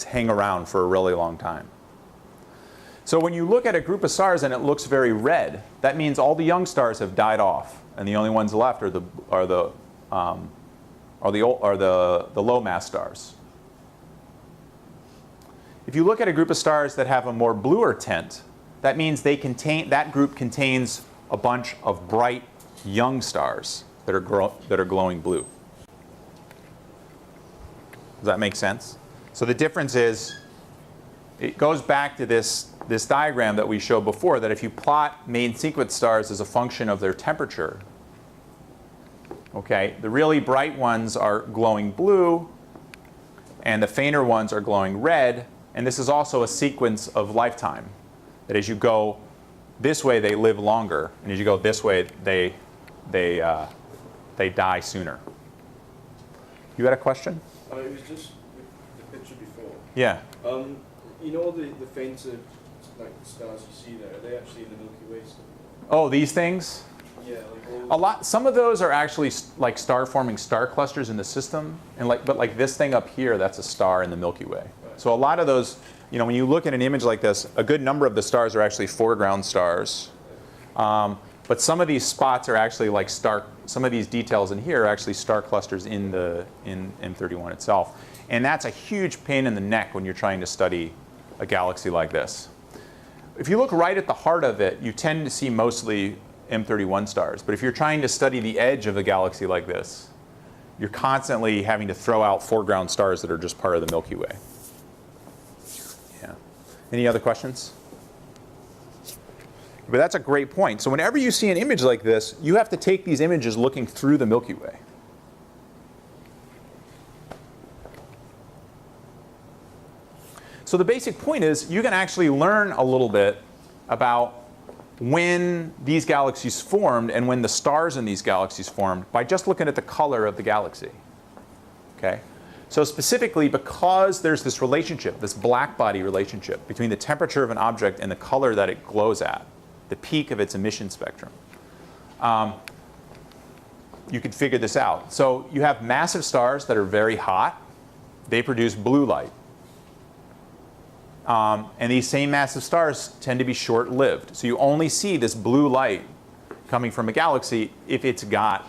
hang around for a really long time. So when you look at a group of stars and it looks very red, that means all the young stars have died off, and the only ones left are the low mass stars. If you look at a group of stars that have a more bluer tint, that means that group contains a bunch of bright young stars that are glowing blue. Does that make sense? So the difference is it goes back to this diagram that we showed before, that if you plot main sequence stars as a function of their temperature, okay, the really bright ones are glowing blue, and the fainter ones are glowing red. And this is also a sequence of lifetime, that as you go this way, they live longer, and as you go this way, they die sooner. You had a question? It was just the picture before. Yeah. You know the fainter like stars you see there, are they actually in the Milky Way still? Oh, these things? Yeah, like all Some of those are actually like star-forming star clusters in the system, but like this thing up here, that's a star in the Milky Way. Right. So a lot of those, when you look at an image like this, a good number of the stars are actually foreground stars. But some of these spots are actually like some of these details in here are actually star clusters in M31 itself. And that's a huge pain in the neck when you're trying to study a galaxy like this. If you look right at the heart of it, you tend to see mostly M31 stars. But if you're trying to study the edge of a galaxy like this, you're constantly having to throw out foreground stars that are just part of the Milky Way. Yeah. Any other questions? But that's a great point. So whenever you see an image like this, you have to take these images looking through the Milky Way. So the basic point is you can actually learn a little bit about when these galaxies formed and when the stars in these galaxies formed by just looking at the color of the galaxy. Okay? So specifically, because there's this relationship, this black body relationship between the temperature of an object and the color that it glows at, the peak of its emission spectrum, you can figure this out. So you have massive stars that are very hot. They produce blue light. And these same massive stars tend to be short-lived. So you only see this blue light coming from a galaxy if it's got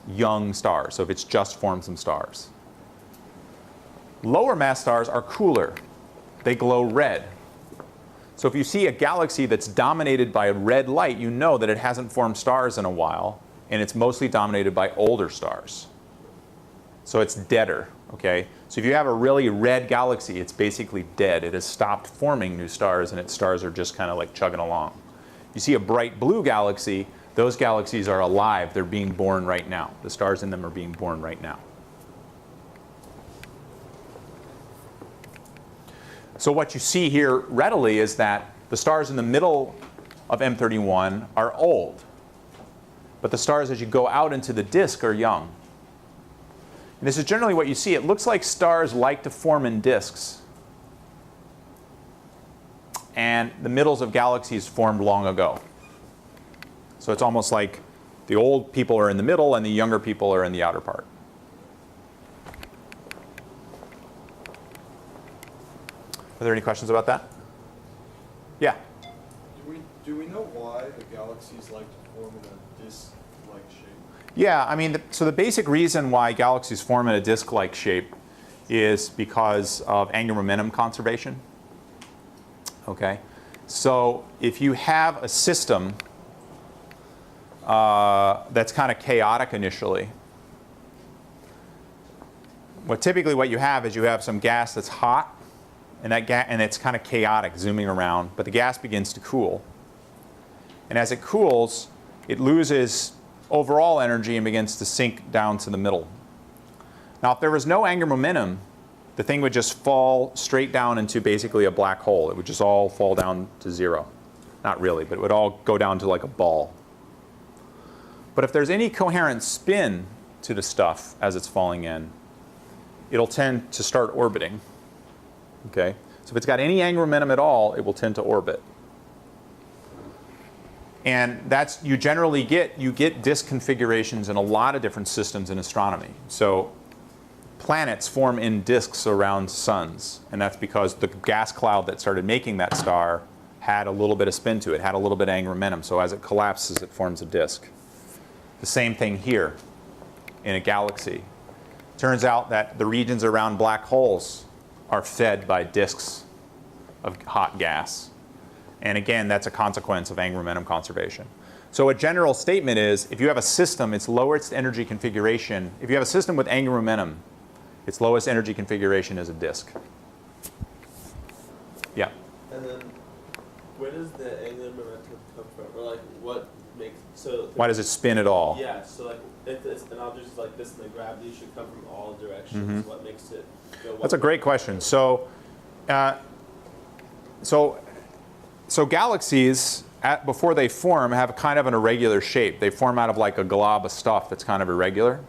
young stars, so if it's just formed some stars. Lower mass stars are cooler. They glow red. So if you see a galaxy that's dominated by a red light, you know that it hasn't formed stars in a while, and it's mostly dominated by older stars. So it's deader, okay? So if you have a really red galaxy, it's basically dead. It has stopped forming new stars, and its stars are just kind of like chugging along. You see a bright blue galaxy, those galaxies are alive. They're being born right now. The stars in them are being born right now. So what you see here readily is that the stars in the middle of M31 are old. But the stars as you go out into the disk are young. And this is generally what you see. It looks like stars like to form in disks. And the middles of galaxies formed long ago. So it's almost like the old people are in the middle and the younger people are in the outer part. Are there any questions about that? Yeah? Do we know why the galaxies like to form in a disk-like shape? Yeah, I mean, so the basic reason why galaxies form in a disk-like shape is because of angular momentum conservation. Okay? So if you have a system that's kind of chaotic initially, typically what you have is you have some gas that's hot, and it's kind of chaotic, zooming around, but the gas begins to cool. And as it cools, it loses overall energy and begins to sink down to the middle. Now, if there was no angular momentum, the thing would just fall straight down into basically a black hole. It would just all fall down to zero. Not really, but it would all go down to like a ball. But if there's any coherent spin to the stuff as it's falling in, it'll tend to start orbiting. Okay? So if it's got any angular momentum at all, it will tend to orbit. And that's, you generally get disk configurations in a lot of different systems in astronomy. So planets form in disks around suns, and that's because the gas cloud that started making that star had a little bit of spin to it, had a little bit of angular momentum. So as it collapses, it forms a disk. The same thing here in a galaxy. Turns out that the regions around black holes are fed by disks of hot gas. And again, that's a consequence of angular momentum conservation. So a general statement is, if you have a system, its lowest energy configuration, if you have a system with angular momentum, its lowest energy configuration is a disk. Yeah. And then, where does the angular momentum come from? Or like, what makes so? Why does it spin at all? Yeah. So like, if it's an object is like this, then the gravity should come from all directions. Mhm. What makes it go? That's a great question. So galaxies, before they form, have kind of an irregular shape. They form out of like a glob of stuff that's kind of irregular.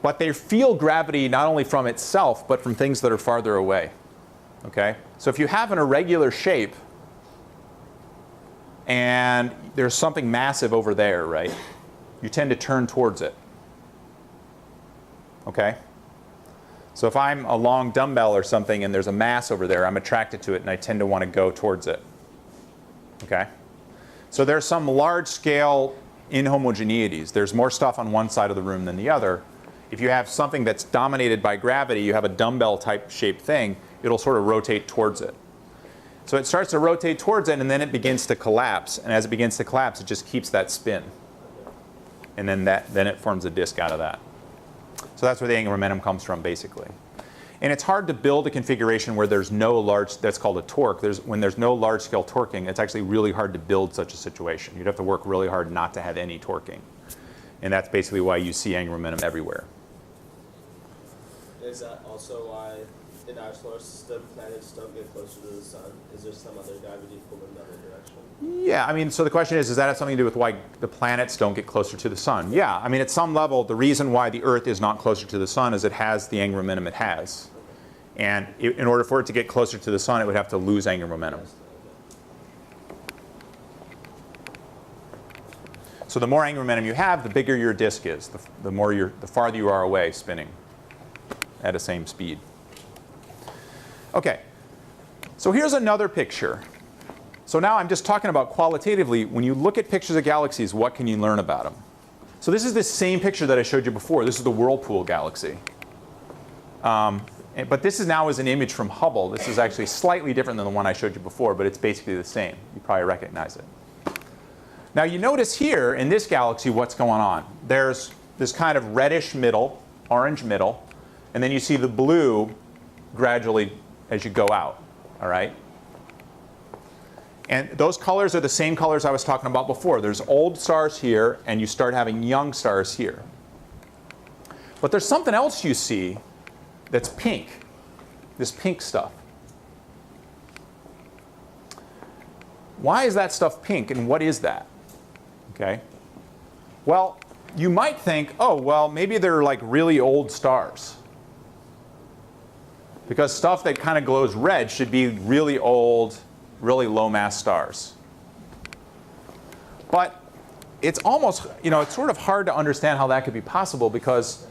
But they feel gravity not only from itself, but from things that are farther away. Okay? So if you have an irregular shape, and there's something massive over there, right? You tend to turn towards it. Okay? So if I'm a long dumbbell or something and there's a mass over there, I'm attracted to it and I tend to want to go towards it. Okay? So there's some large-scale inhomogeneities. There's more stuff on one side of the room than the other. If you have something that's dominated by gravity, you have a dumbbell-type shaped thing, it'll sort of rotate towards it. So it starts to rotate towards it, and then it begins to collapse. And as it begins to collapse, it just keeps that spin. And then it forms a disk out of that. So that's where the angular momentum comes from, basically. And it's hard to build a configuration where there's no large, that's called a torque. When there's no large-scale torquing, it's actually really hard to build such a situation. You'd have to work really hard not to have any torquing. And that's basically why you see angular momentum everywhere. Is that also why in our solar system planets don't get closer to the sun? Is there some other gravity pull in the other direction? Yeah, I mean, so the question is, does that have something to do with why the planets don't get closer to the sun? Yeah, I mean, at some level, the reason why the Earth is not closer to the sun is it has the angular momentum it has. And in order for it to get closer to the sun, it would have to lose angular momentum. So the more angular momentum you have, the bigger your disk is, the farther you are away spinning at the same speed. Okay, so here's another picture. So now I'm just talking about qualitatively, when you look at pictures of galaxies, what can you learn about them? So this is the same picture that I showed you before. This is the Whirlpool galaxy. But this is now as an image from Hubble. This is actually slightly different than the one I showed you before, but it's basically the same. You probably recognize it. Now you notice here in this galaxy what's going on. There's this kind of reddish middle, orange middle, and then you see the blue gradually as you go out, all right? And those colors are the same colors I was talking about before. There's old stars here, and you start having young stars here. But there's something else you see that's pink, this pink stuff. Why is that stuff pink, and what is that? Okay. Well, you might think, oh, well, maybe they're like really old stars. Because stuff that kind of glows red should be really old, really low mass stars. But it's almost, it's sort of hard to understand how that could be possible because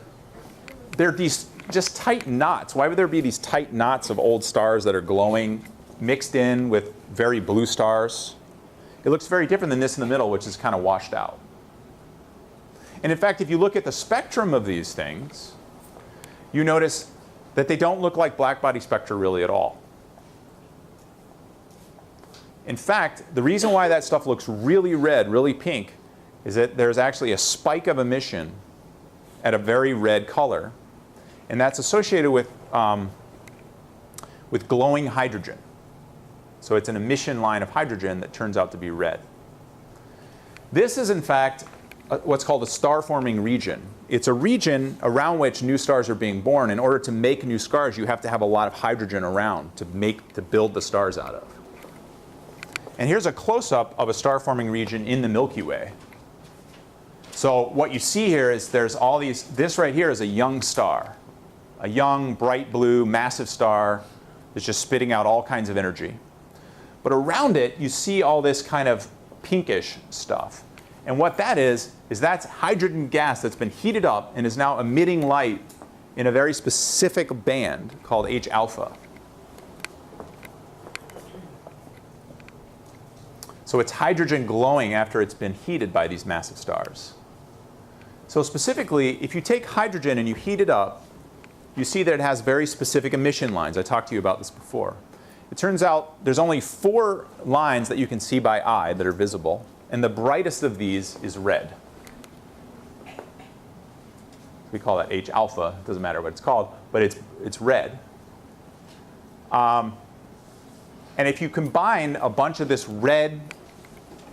there are these just tight knots. Why would there be these tight knots of old stars that are glowing mixed in with very blue stars? It looks very different than this in the middle, which is kind of washed out. And in fact, if you look at the spectrum of these things, you notice that they don't look like blackbody spectra really at all. In fact, the reason why that stuff looks really red, really pink, is that there's actually a spike of emission at a very red color, and that's associated with glowing hydrogen. So it's an emission line of hydrogen that turns out to be red. This is, in fact, what's called a star-forming region. It's a region around which new stars are being born. In order to make new stars, you have to have a lot of hydrogen around to build the stars out of. And here's a close-up of a star-forming region in the Milky Way. So what you see here is there's all these, this right here is a young star. A young, bright blue, massive star that's just spitting out all kinds of energy. But around it, you see all this kind of pinkish stuff. And what that is that's hydrogen gas that's been heated up and is now emitting light in a very specific band called H alpha. So it's hydrogen glowing after it's been heated by these massive stars. So specifically, if you take hydrogen and you heat it up, you see that it has very specific emission lines. I talked to you about this before. It turns out there's only 4 lines that you can see by eye that are visible, and the brightest of these is red. We call that H alpha. It doesn't matter what it's called, but it's red. And if you combine a bunch of this red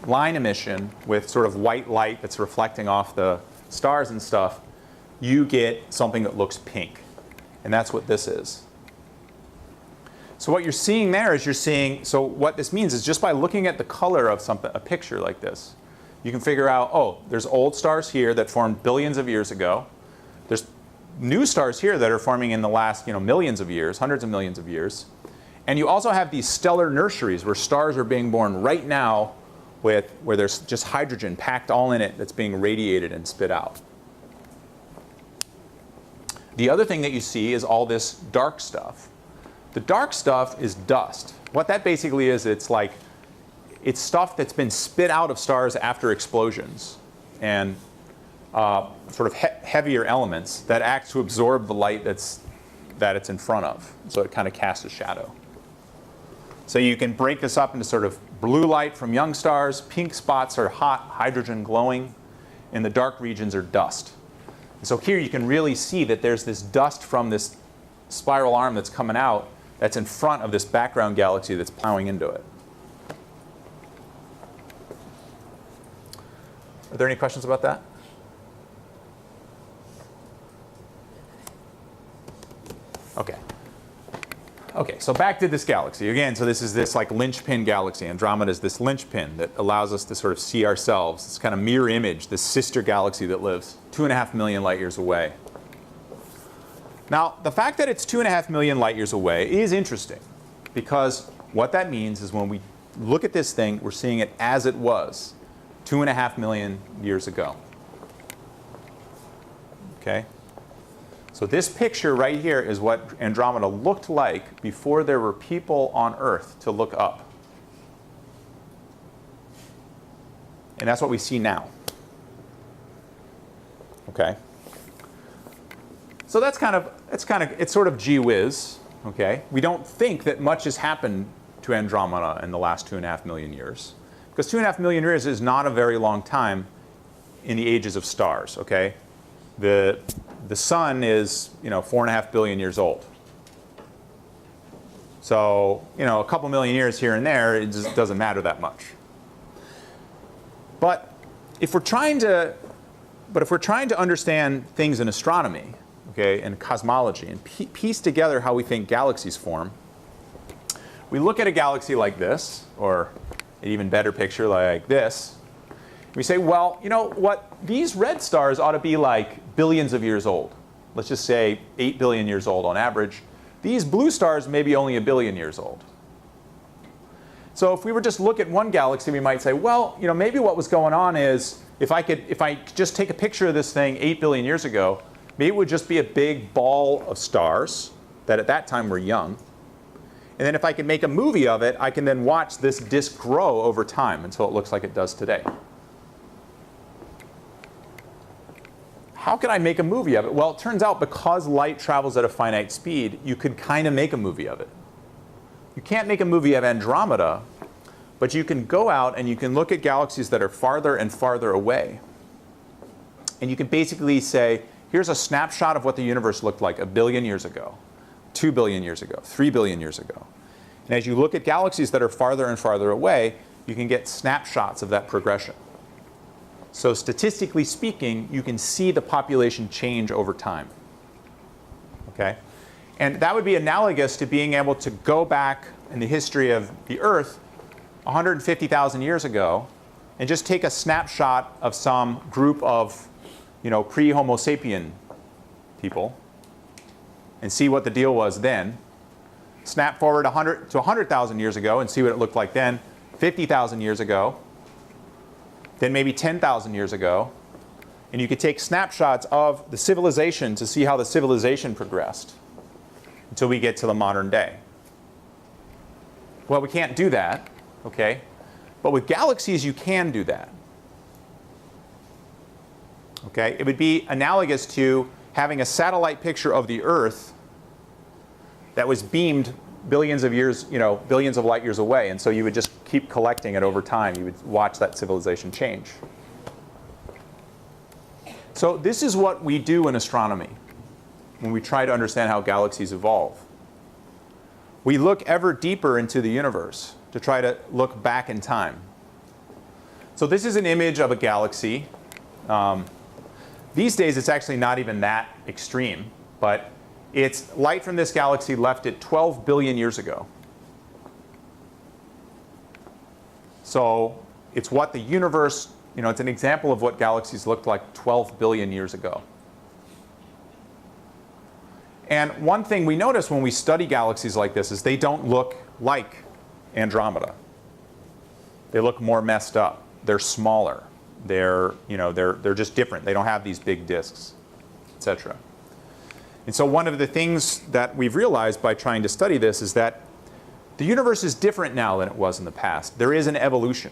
line emission with sort of white light that's reflecting off the stars and stuff, you get something that looks pink. And that's what this is. So what you're seeing there is so what this means is just by looking at the color of a picture like this, you can figure out, oh, there's old stars here that formed billions of years ago. There's new stars here that are forming in the last millions of years, hundreds of millions of years. And you also have these stellar nurseries where stars are being born right now where there's just hydrogen packed all in it that's being radiated and spit out. The other thing that you see is all this dark stuff. The dark stuff is dust. What that basically is, it's stuff that's been spit out of stars after explosions and sort of heavier elements that act to absorb the light that it's in front of. So it kind of casts a shadow. So you can break this up into sort of blue light from young stars, pink spots are hot, hydrogen glowing, and the dark regions are dust. And so here you can really see that there's this dust from this spiral arm that's coming out that's in front of this background galaxy that's plowing into it. Are there any questions about that? Okay. Okay, so back to this galaxy. Again, so this is this linchpin galaxy. Andromeda is this linchpin that allows us to sort of see ourselves. This kind of mirror image, this sister galaxy that lives 2.5 million light years away. Now, the fact that it's 2.5 million light years away is interesting because what that means is when we look at this thing, we're seeing it as it was 2.5 million years ago. Okay? So this picture right here is what Andromeda looked like before there were people on Earth to look up. And that's what we see now. Okay? So it's sort of gee whiz. Okay? We don't think that much has happened to Andromeda in the last 2.5 million years. Because 2.5 million years is not a very long time in the ages of stars. Okay? The sun is 4.5 billion years old. So a couple million years here and there, it just doesn't matter that much. But if we're trying to understand things in astronomy, okay, and cosmology, and piece together how we think galaxies form, we look at a galaxy like this, or an even better picture like this. We say, well, you know what? These red stars ought to be like billions of years old. Let's just say 8 billion years old on average. These blue stars may be only 1 billion years old. So if we were just look at one galaxy, we might say, well, maybe what was going on is if I just take a picture of this thing 8 billion years ago, maybe it would just be a big ball of stars that at that time were young. And then if I could make a movie of it, I can then watch this disk grow over time until it looks like it does today. How can I make a movie of it? Well, it turns out because light travels at a finite speed, you could kind of make a movie of it. You can't make a movie of Andromeda, but you can go out and you can look at galaxies that are farther and farther away. And you can basically say, here's a snapshot of what the universe looked like 1 billion years ago, 2 billion years ago, 3 billion years ago. And as you look at galaxies that are farther and farther away, you can get snapshots of that progression. So statistically speaking, you can see the population change over time. Okay? And that would be analogous to being able to go back in the history of the Earth 150,000 years ago and just take a snapshot of some group of pre-Homo sapien people and see what the deal was then. Snap forward 100 to 100,000 years ago and see what it looked like then, 50,000 years ago, then maybe 10,000 years ago, and you could take snapshots of the civilization to see how the civilization progressed until we get to the modern day. Well, we can't do that, okay? But with galaxies, you can do that. Okay? It would be analogous to having a satellite picture of the Earth that was beamed billions of years, billions of light years away, and so you would just keep collecting it over time. You would watch that civilization change. So this is what we do in astronomy when we try to understand how galaxies evolve. we look ever deeper into the universe to try to look back in time. So this is an image of a galaxy. These days, it's actually not even that extreme, but it's light from this galaxy left it 12 billion years ago. So it's what the universe, it's an example of what galaxies looked like 12 billion years ago. And one thing we notice when we study galaxies like this is they don't look like Andromeda. They look more messed up. They're smaller. They're just different. They don't have these big disks, etc. And so one of the things that we've realized by trying to study this is that the universe is different now than it was in the past. There is an evolution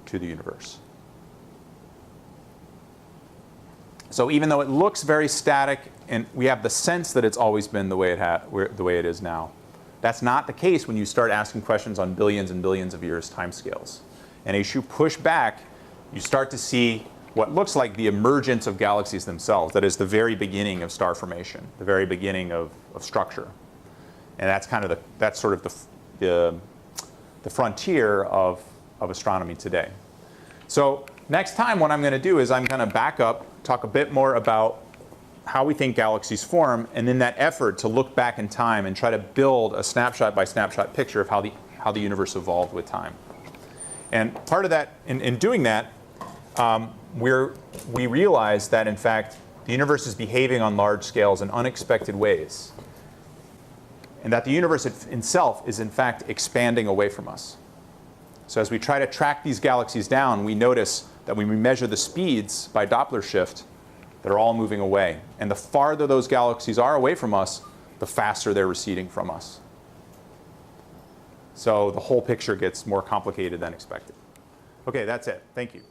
to the universe. So even though it looks very static and we have the sense that it's always been the way it is now, that's not the case when you start asking questions on billions and billions of years timescales. And as you push back, you start to see what looks like the emergence of galaxies themselves. That is the very beginning of star formation, the very beginning of structure. And that's kind of that's sort of the frontier of astronomy today. So next time what I'm going to do is I'm going to back up, talk a bit more about how we think galaxies form, and then that effort to look back in time and try to build a snapshot by snapshot picture of how the universe evolved with time. And part of that, in doing that, we realize that in fact the universe is behaving on large scales in unexpected ways, and that the universe itself is in fact expanding away from us. So as we try to track these galaxies down, we notice that when we measure the speeds by Doppler shift, they're all moving away. And the farther those galaxies are away from us, the faster they're receding from us. So the whole picture gets more complicated than expected. Okay, that's it. Thank you.